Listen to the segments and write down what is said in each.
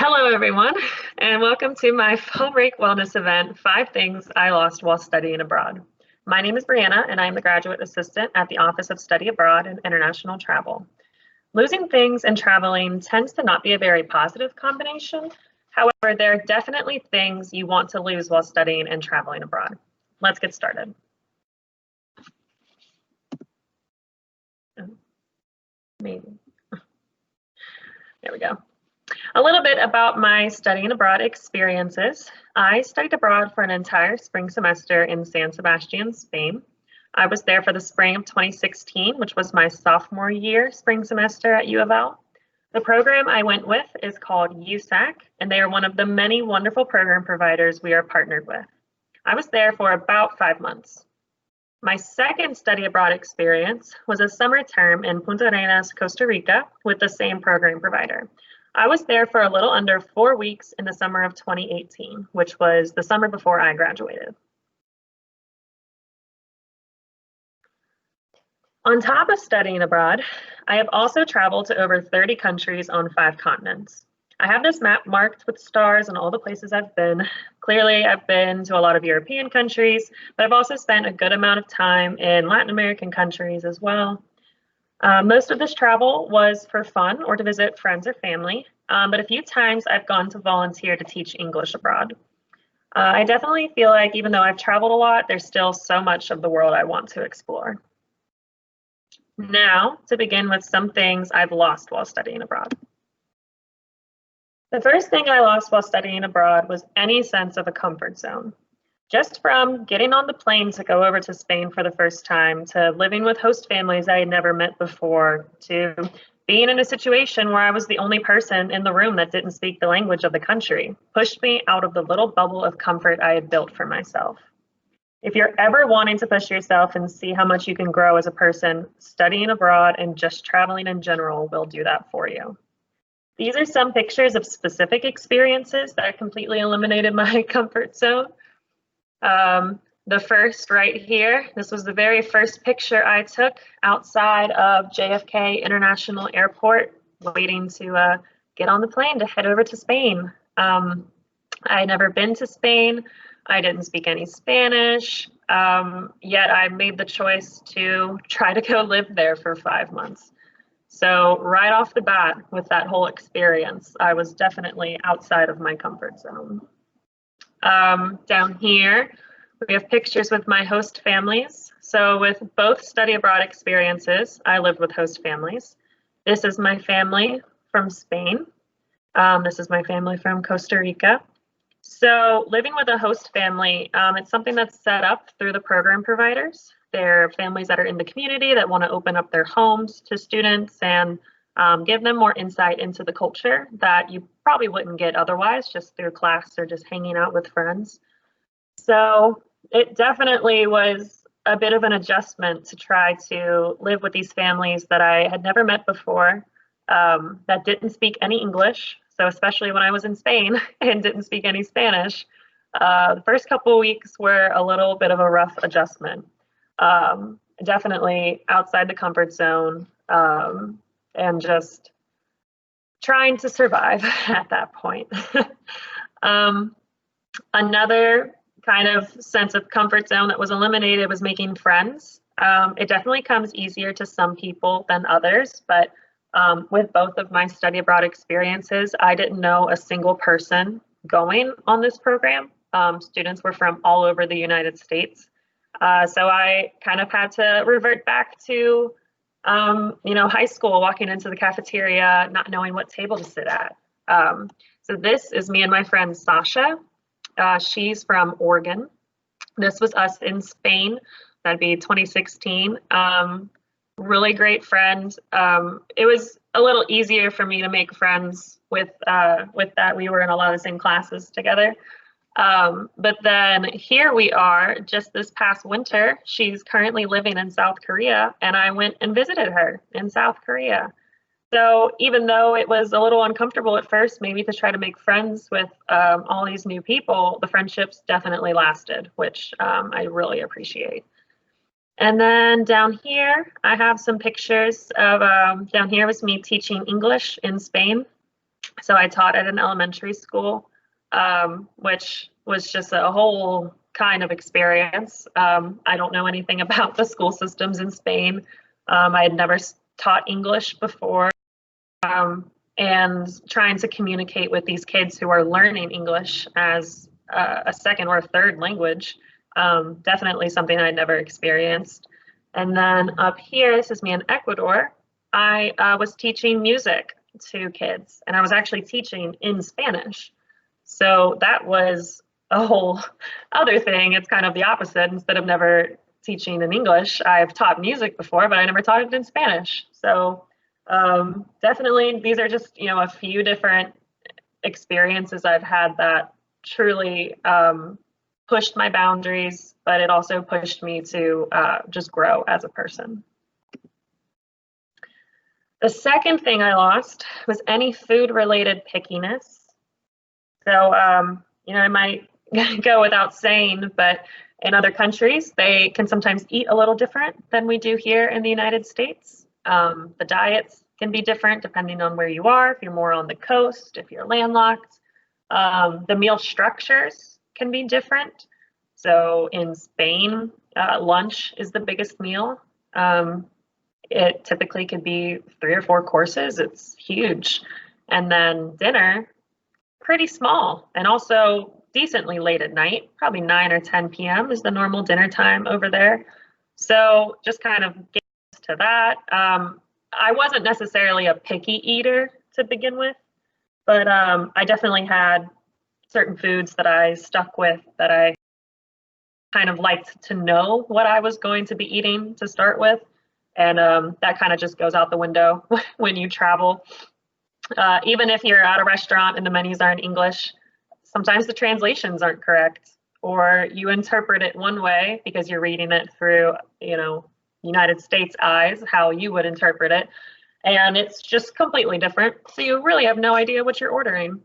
Hello, everyone, and welcome to my fall break wellness event, 5 Things I Lost While Studying Abroad. My name is Brianna, and I am the Graduate Assistant at the Office of Study Abroad and International Travel. Losing things and traveling tends to not be a very positive combination. However, there are definitely things you want to lose while studying and traveling abroad. Let's get started. Maybe. There we go. A little bit about my studying abroad experiences. I studied abroad for an entire spring semester in San Sebastian, Spain. I was there for the spring of 2016, which was my sophomore year spring semester at U of L. The program I went with is called USAC, and they are one of the many wonderful program providers we are partnered with. I was there for about 5 months. My second study abroad experience was a summer term in Punta Arenas, Costa Rica, with the same program provider. I was there for a little under 4 weeks in the summer of 2018, which was the summer before I graduated. On top of studying abroad, I have also traveled to over 30 countries on 5 continents. I have this map marked with stars on all the places I've been. Clearly, I've been to a lot of European countries, but I've also spent a good amount of time in Latin American countries as well. Most of this travel was for fun or to visit friends or family, but a few times I've gone to volunteer to teach English abroad. I definitely feel like even though I've traveled a lot, there's still so much of the world I want to explore. Now, to begin with some things I've lost while studying abroad. The first thing I lost while studying abroad was any sense of a comfort zone. Just from getting on the plane to go over to Spain for the first time, to living with host families I had never met before, to being in a situation where I was the only person in the room that didn't speak the language of the country, pushed me out of the little bubble of comfort I had built for myself. If you're ever wanting to push yourself and see how much you can grow as a person, studying abroad and just traveling in general will do that for you. These are some pictures of specific experiences that completely eliminated my comfort zone. The first right here, this was the very first picture I took outside of JFK International Airport, waiting to get on the plane to head over to Spain. I had never been to Spain. I didn't speak any Spanish, yet I made the choice to try to go live there for 5 months. So right off the bat with that whole experience, I was definitely outside of my comfort zone. Down here, we have pictures with my host families. So with both study abroad experiences, I lived with host families. This is my family from Spain. This is my family from Costa Rica. So living with a host family, it's something that's set up through the program providers. They're families that are in the community that want to open up their homes to students and give them more insight into the culture that you probably wouldn't get otherwise, just through class or just hanging out with friends. So it definitely was a bit of an adjustment to try to live with these families that I had never met before, that didn't speak any English. So especially when I was in Spain and didn't speak any Spanish, the first couple of weeks were a little bit of a rough adjustment. Definitely outside the comfort zone, and just trying to survive at that point. Another kind of sense of comfort zone that was eliminated was making friends. It definitely comes easier to some people than others, but with both of my study abroad experiences, I didn't know a single person going on this program. Students were from all over the United States. So I kind of had to revert back to, high school, walking into the cafeteria, not knowing what table to sit at. So this is me and my friend Sasha. She's from Oregon. This was us in Spain. That'd be 2016. Really great friend. It was a little easier for me to make friends with that. We were in a lot of the same classes together. But then here we are just this past winter. She's currently living in South Korea, and I went and visited her in South Korea. So even though it was a little uncomfortable at first, maybe to try to make friends with all these new people, the friendships definitely lasted, which I really appreciate. And then down here, I have some pictures of, down here was me teaching English in Spain. So I taught at an elementary school, which was just a whole kind of experience. I don't know anything about the school systems in Spain. I had never taught English before. And trying to communicate with these kids who are learning English as a second or a third language, definitely something I'd never experienced. And then up here, this is me in Ecuador, I was teaching music to kids, and I was actually teaching in Spanish. So that was a whole other thing. It's kind of the opposite. Instead of never teaching in English, I've taught music before, but I never taught it in Spanish. So definitely, these are just, a few different experiences I've had that truly pushed my boundaries, but it also pushed me to just grow as a person. The second thing I lost was any food-related pickiness. So, I might go without saying, but in other countries, they can sometimes eat a little different than we do here in the United States. The diets can be different depending on where you are, if you're more on the coast, if you're landlocked. The meal structures can be different. So in Spain, lunch is the biggest meal. It typically could be 3 or 4 courses. It's huge. And then dinner, pretty small, and also decently late at night, probably 9 or 10 p.m. is the normal dinner time over there. So just kind of get to that. I wasn't necessarily a picky eater to begin with, but I definitely had certain foods that I stuck with, that I kind of liked to know what I was going to be eating to start with. And that kind of just goes out the window when you travel. Even if you're at a restaurant and the menus are in English, sometimes the translations aren't correct, or you interpret it one way because you're reading it through, United States eyes, how you would interpret it, and it's just completely different. So you really have no idea what you're ordering.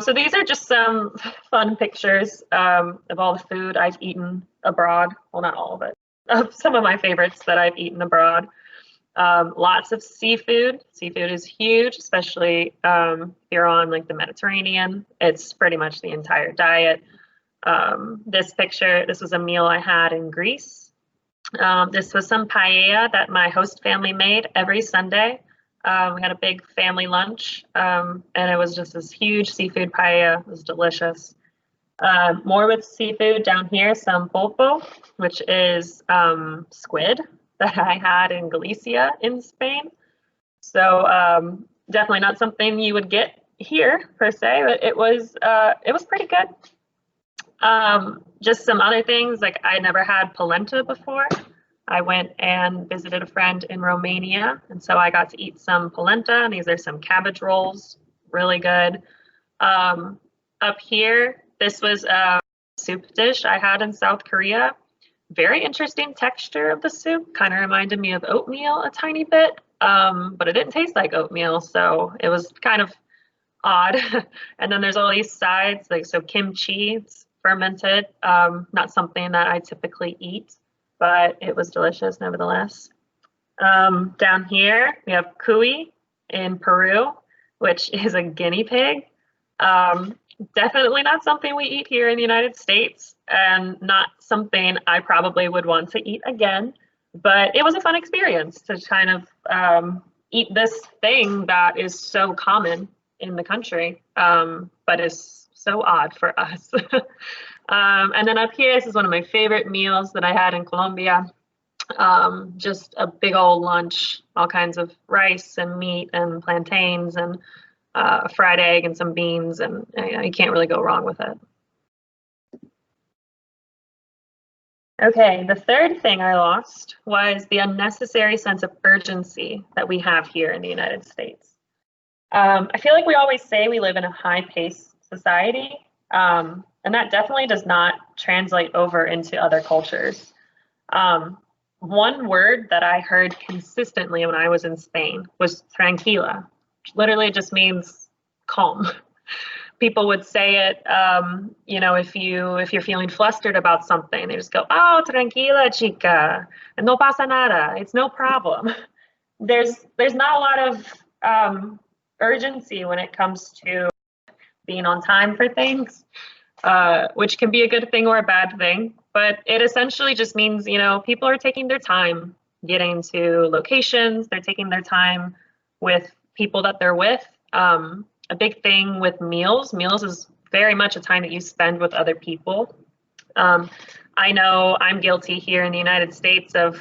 So these are just some fun pictures of all the food I've eaten abroad. Well, not all of it. Some of my favorites that I've eaten abroad. Lots of seafood. Seafood is huge, especially if you're on like the Mediterranean. It's pretty much the entire diet. This picture, this was a meal I had in Greece. This was some paella that my host family made every Sunday. We had a big family lunch, and it was just this huge seafood paella. It was delicious. More with seafood down here, some pulpo, which is squid that I had in Galicia in Spain. So definitely not something you would get here per se, but it was pretty good. Just some other things, like I never had polenta before. I went and visited a friend in Romania, and so I got to eat some polenta, and these are some cabbage rolls, really good. Up here, this was a soup dish I had in South Korea. Very interesting texture of the soup, kind of reminded me of oatmeal a tiny bit, but it didn't taste like oatmeal, so it was kind of odd. And then there's all these sides, like so kimchi, it's fermented, not something that I typically eat, but it was delicious nevertheless. Down here, we have cuy in Peru, which is a guinea pig. Definitely not something we eat here in the United States, and not something I probably would want to eat again, but it was a fun experience to kind of eat this thing that is so common in the country, but is so odd for us. And then up here, this is one of my favorite meals that I had in Colombia. Just a big old lunch, all kinds of rice and meat and plantains and a fried egg and some beans, and you can't really go wrong with it. Okay, the third thing I lost was the unnecessary sense of urgency that we have here in the United States. I feel like we always say we live in a high-paced society, and that definitely does not translate over into other cultures. One word that I heard consistently when I was in Spain was tranquila, which literally just means calm. People would say it, if you're feeling flustered about something, they just go, "Oh, tranquila, chica, and no pasa nada. It's no problem." There's not a lot of urgency when it comes to being on time for things, which can be a good thing or a bad thing. But it essentially just means, you know, people are taking their time getting to locations. They're taking their time with people that they're with. A big thing with meals is very much a time that you spend with other people. I know I'm guilty here in the United States of,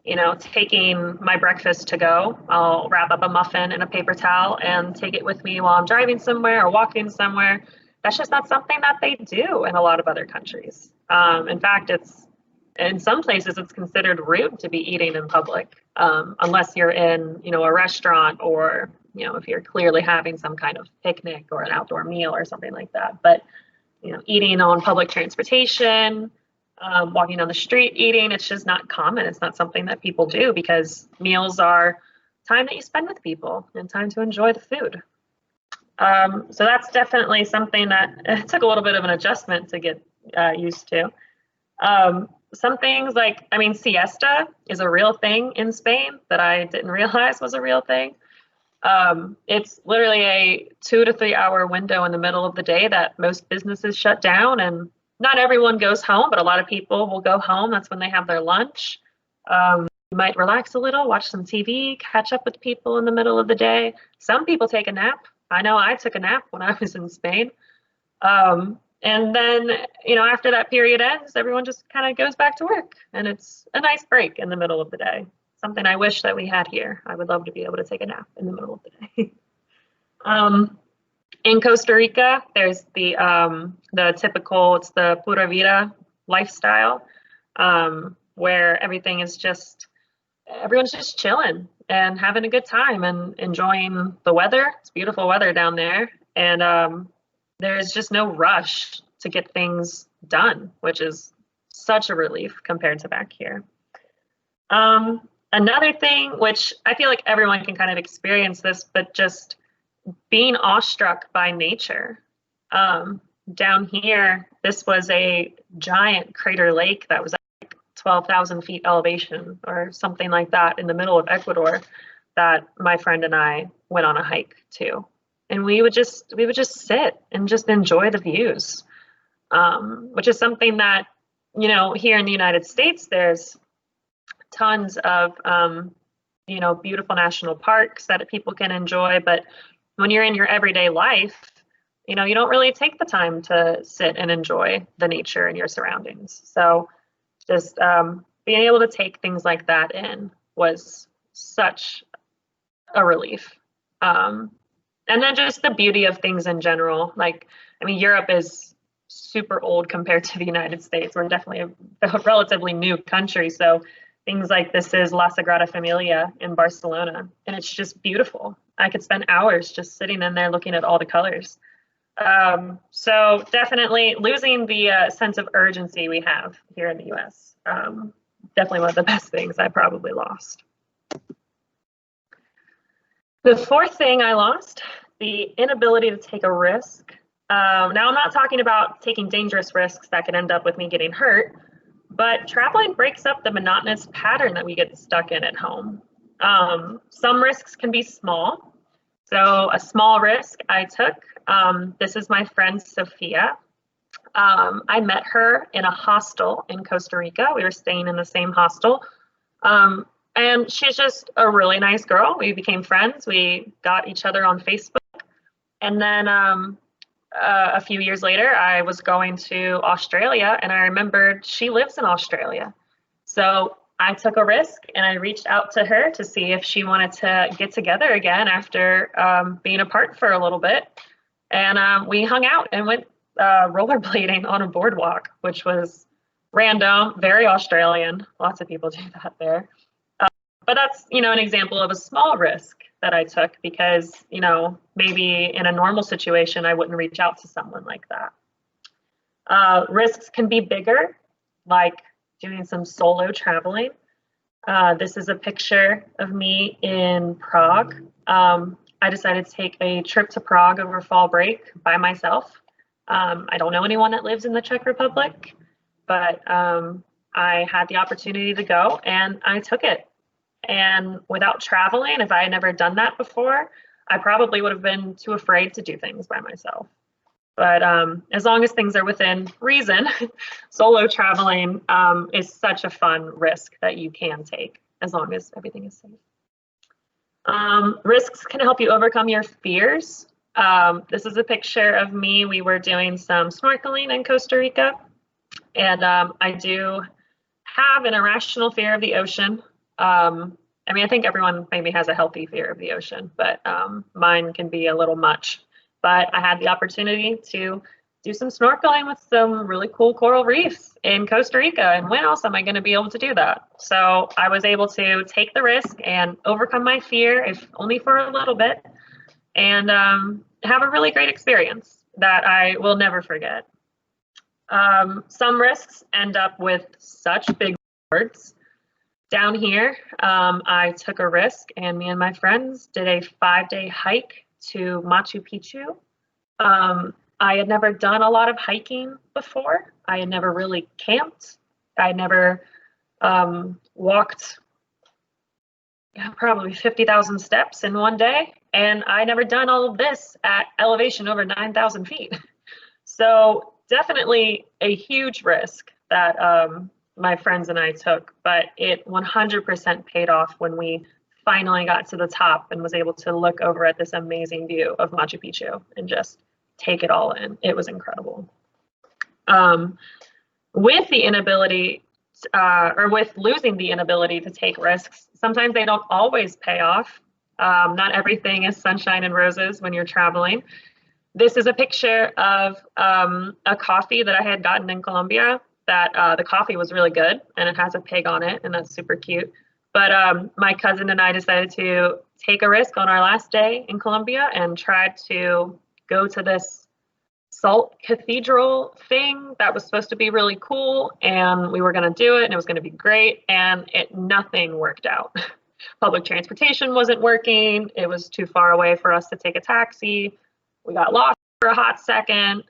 you know, taking my breakfast to go. I'll wrap up a muffin in a paper towel and take it with me while I'm driving somewhere or walking somewhere. That's just not something that they do in a lot of other countries. In fact, it's in some places it's considered rude to be eating in public, unless you're in, you know, a restaurant or, you know, if you're clearly having some kind of picnic or an outdoor meal or something like that. But, you know, eating on public transportation, walking down the street eating, it's just not common. It's not something that people do because meals are time that you spend with people and time to enjoy the food. So that's definitely something that it took a little bit of an adjustment to get used to. Some things like, I mean, siesta is a real thing in Spain that I didn't realize was a real thing. It's literally a 2 to 3 hour window in the middle of the day that most businesses shut down, and not everyone goes home, but a lot of people will go home. That's when they have their lunch. You might relax a little, watch some TV, catch up with people in the middle of the day. Some people take a nap. I know I took a nap when I was in Spain. And then, you know, after that period ends, everyone just kind of goes back to work, and it's a nice break in the middle of the day. Something I wish that we had here. I would love to be able to take a nap in the middle of the day. In Costa Rica, there's the typical, it's the pura vida lifestyle, where everything is just, everyone's just chilling and having a good time and enjoying the weather. It's beautiful weather down there. And there's just no rush to get things done, which is such a relief compared to back here. Another thing, which I feel like everyone can kind of experience this, but just being awestruck by nature. Down here, this was a giant crater lake that was at like 12,000 feet elevation or something like that in the middle of Ecuador that my friend and I went on a hike to. And we would just sit and just enjoy the views, which is something that, you know, here in the United States, there's tons of, you know, beautiful national parks that people can enjoy. But when you're in your everyday life, you know, you don't really take the time to sit and enjoy the nature and your surroundings. So just being able to take things like that in was such a relief. And then just the beauty of things in general. Like, I mean, Europe is super old compared to the United States. We're definitely a relatively new country. So things like this is La Sagrada Familia in Barcelona, and it's just beautiful. I could spend hours just sitting in there looking at all the colors. So definitely losing the sense of urgency we have here in the US. Definitely one of the best things I probably lost. The fourth thing I lost, the inability to take a risk. Now I'm not talking about taking dangerous risks that could end up with me getting hurt, but traveling breaks up the monotonous pattern that we get stuck in at home. Some risks can be small. So a small risk I took, this is my friend Sophia. I met her in a hostel in Costa Rica. We were staying in the same hostel. And she's just a really nice girl. We became friends. We got each other on Facebook. And then a few years later, I was going to Australia, and I remembered she lives in Australia. So I took a risk and I reached out to her to see if she wanted to get together again after being apart for a little bit. And we hung out and went rollerblading on a boardwalk, which was random, very Australian. Lots of people do that there. But that's, you know, an example of a small risk that I took because, you know, maybe in a normal situation, I wouldn't reach out to someone like that. Risks can be bigger, like doing some solo traveling. This is a picture of me in Prague. I decided to take a trip to Prague over fall break by myself. I don't know anyone that lives in the Czech Republic, but I had the opportunity to go and I took it. And without traveling, if I had never done that before, I probably would have been too afraid to do things by myself. But as long as things are within reason, solo traveling is such a fun risk that you can take as long as everything is safe. Risks can help you overcome your fears. This is a picture of me. We were doing some snorkeling in Costa Rica, and I do have an irrational fear of the ocean. I mean, I think everyone maybe has a healthy fear of the ocean, but mine can be a little much. But I had the opportunity to do some snorkeling with some really cool coral reefs in Costa Rica. And when else am I going to be able to do that? So I was able to take the risk and overcome my fear, if only for a little bit, and have a really great experience that I will never forget. Some risks end up with such big rewards. Down here, I took a risk and me and my friends did a 5-day hike to Machu Picchu. I had never done a lot of hiking before. I had never really camped. I had never walked probably 50,000 steps in one day. And I never done all of this at elevation over 9,000 feet. So definitely a huge risk that my friends and I took, but it 100% paid off when we finally got to the top and was able to look over at this amazing view of Machu Picchu and just take it all in. It was incredible. With the inability, or with losing the inability to take risks, sometimes they don't always pay off. Not everything is sunshine and roses when you're traveling. This is a picture of a coffee that I had gotten in Colombia. That the coffee was really good and it has a pig on it, and that's super cute. But my cousin and I decided to take a risk on our last day in Colombia and tried to go to this salt cathedral thing that was supposed to be really cool, and we were going to do it and it was going to be great, and nothing worked out. Public transportation wasn't working. It was too far away for us to take a taxi. We got lost for a hot second.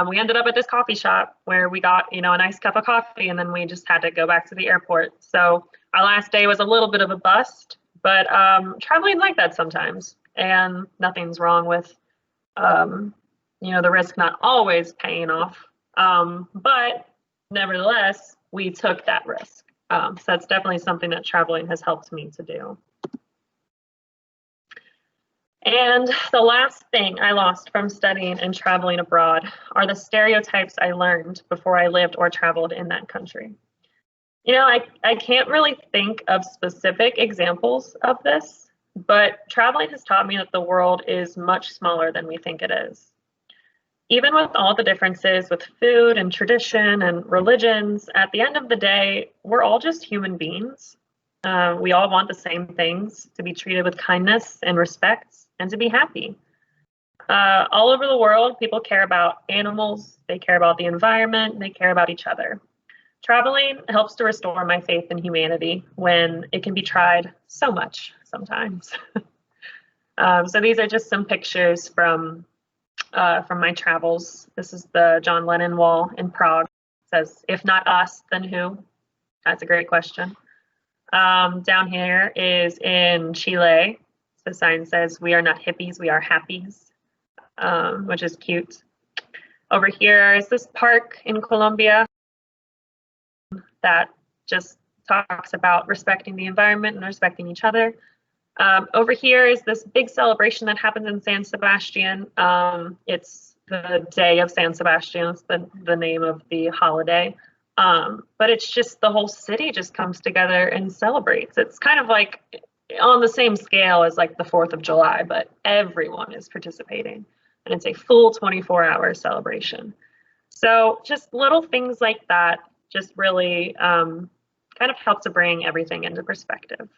We ended up at this coffee shop where we got, a nice cup of coffee, and then we just had to go back to the airport. So our last day was a little bit of a bust, but traveling like that sometimes, and nothing's wrong with, the risk not always paying off. But nevertheless, we took that risk. So that's definitely something that traveling has helped me to do. And the last thing I lost from studying and traveling abroad are the stereotypes I learned before I lived or traveled in that country. I can't really think of specific examples of this, but traveling has taught me that the world is much smaller than we think it is. Even with all the differences with food and tradition and religions, at the end of the day, we're all just human beings. We all want the same things: to be treated with kindness and respect, and to be happy. All over the world, people care about animals, they care about the environment, they care about each other. Traveling helps to restore my faith in humanity when it can be tried so much sometimes. So these are just some pictures from my travels. This is the John Lennon wall in Prague. It says, "If not us, then who?" That's a great question. Down here is in Chile. The sign says, "We are not hippies, we are happies," which is cute. Over here is this park in Colombia that just talks about respecting the environment and respecting each other. Over here is this big celebration that happens in San Sebastian. It's the Day of San Sebastian. It's the name of the holiday. But it's just the whole city just comes together and celebrates. It's kind of like on the same scale as like the 4th of July, but everyone is participating. And it's a full 24-hour celebration. So just little things like that just really kind of help to bring everything into perspective.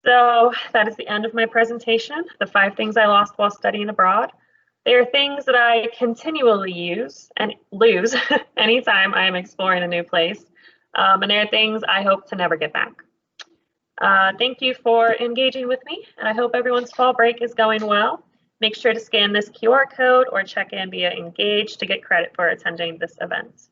So that is the end of my presentation, the 5 things I lost while studying abroad. They are things that I continually use and lose anytime I am exploring a new place. And they are things I hope to never get back. Thank you for engaging with me, and I hope everyone's fall break is going well. Make sure to scan this QR code or check in via Engage to get credit for attending this event.